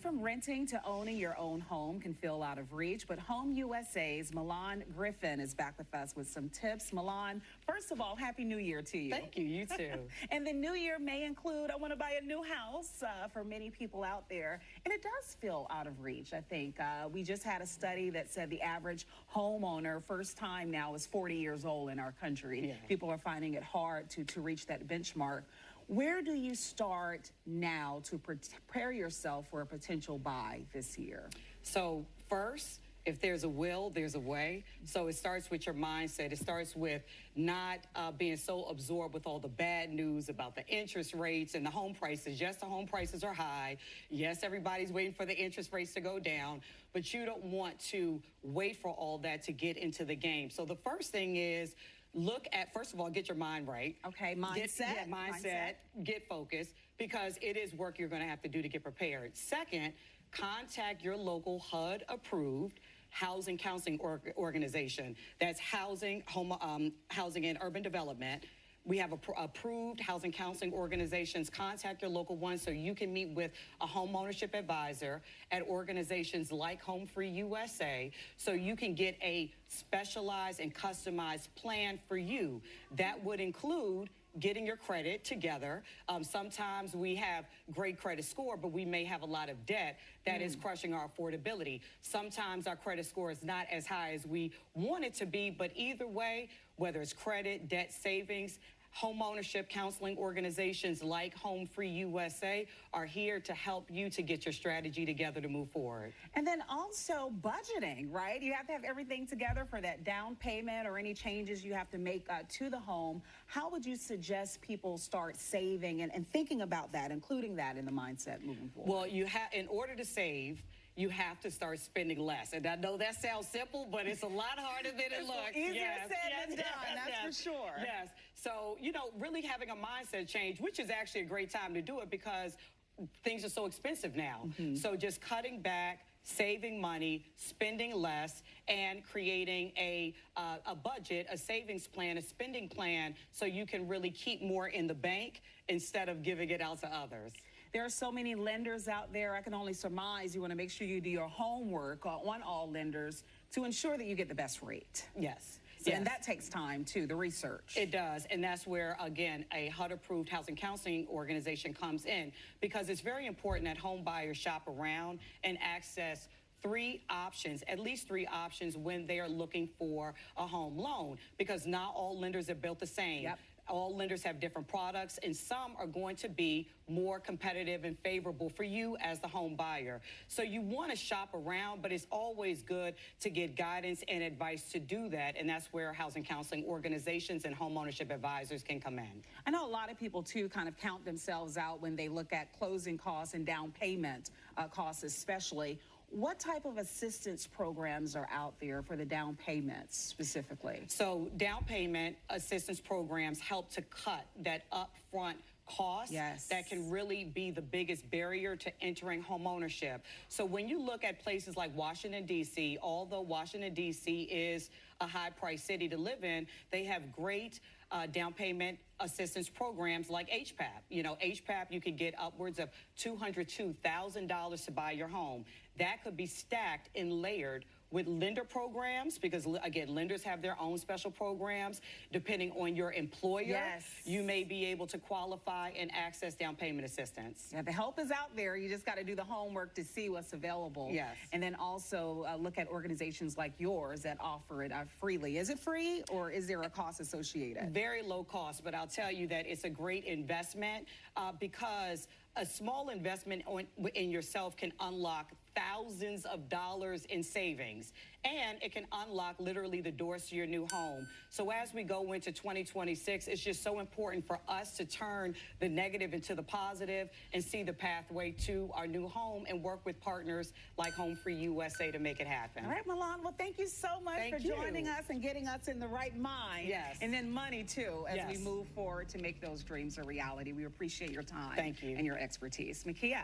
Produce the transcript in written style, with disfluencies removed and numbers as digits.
From renting to owning your own home can feel out of reach, but Home USA's Milan Griffin is back with us with some tips. Milan, first of all, Happy New Year to you. Thank you, you too. And the new year may include, I want to buy a new house for many people out there. And it does feel out of reach, I think. We just had a study that said the average homeowner first time now is 40 years old in our country. Yeah. People are finding it hard to reach that benchmark. Where do you start now to prepare yourself for a potential buy this year? So first, if there's a will, there's a way. So it starts with your mindset. It starts with not being so absorbed with all the bad news about the interest rates and the home prices. Yes, the home prices are high. Yes, everybody's waiting for the interest rates to go down, but you don't want to wait for all that to get into the game. So the first thing is, look at, first of all, get your mind right. Okay, mindset. Mindset, get focused, because it is work you're going to have to do to get prepared. Second, contact your local HUD-approved housing counseling organization. That's housing and urban development. We have approved housing counseling organizations. Contact your local ones so you can meet with a home ownership advisor at organizations like HomeFree-USA so you can get a specialized and customized plan for you. That would include getting your credit together. Sometimes we have great credit score, but we may have a lot of debt that is crushing our affordability. Sometimes our credit score is not as high as we want it to be, but either way, whether it's credit, debt, savings, home ownership counseling organizations like HomeFree-USA are here to help you to get your strategy together to move forward. And then also budgeting, right? You have to have everything together for that down payment or any changes you have to make to the home. How would you suggest people start saving and thinking about that, including that in the mindset moving forward? Well, in order to save, you have to start spending less. And I know that sounds simple, but it's a lot harder than it looks. Easier said than done, that's for sure. Yes. So, really having a mindset change, which is actually a great time to do it because things are so expensive now. So just cutting back, saving money, spending less, and creating a budget, a savings plan, a spending plan, so you can really keep more in the bank instead of giving it out to others. There are so many lenders out there. I can only surmise you want to make sure you do your homework on all lenders to ensure that you get the best rate. Yes. So, yes. And that takes time, too, the research. It does, and that's where, again, a HUD-approved housing counseling organization comes in, because it's very important that home buyers shop around and access at least three options when they are looking for a home loan, because not all lenders are built the same. Yep. All lenders have different products, and some are going to be more competitive and favorable for you as the home buyer. So you want to shop around, but it's always good to get guidance and advice to do that, and that's where housing counseling organizations and home ownership advisors can come in. I know a lot of people, too, kind of count themselves out when they look at closing costs and down payment costs especially. What type of assistance programs are out there for the down payments specifically? So down payment assistance programs help to cut that upfront cost. Yes. That can really be the biggest barrier to entering home ownership. So when you look at places like Washington, D.C., although Washington, D.C. is a high-priced city to live in, they have great down payment assistance programs like HPAP. HPAP, you could get upwards of $202,000 to buy your home. That could be stacked and layered with lender programs, because, again, lenders have their own special programs. Depending on your employer, yes, you may be able to qualify and access down payment assistance. Yeah, the help is out there. You just got to do the homework to see what's available. Yes. And then also look at organizations like yours that offer it freely. Is it free, or is there a cost associated? Very low cost, but I'll tell you that it's a great investment because a small investment in yourself can unlock thousands of dollars in savings, and it can unlock literally the doors to your new home. So as we go into 2026, it's just so important for us to turn the negative into the positive and see the pathway to our new home and work with partners like HomeFree-USA to make it happen. All right, Milan, well, thank you so much for joining us and getting us in the right mind. Yes. And then money, too, as yes. we move forward to make those dreams a reality. We appreciate your time. Thank you. And your expertise. Makia.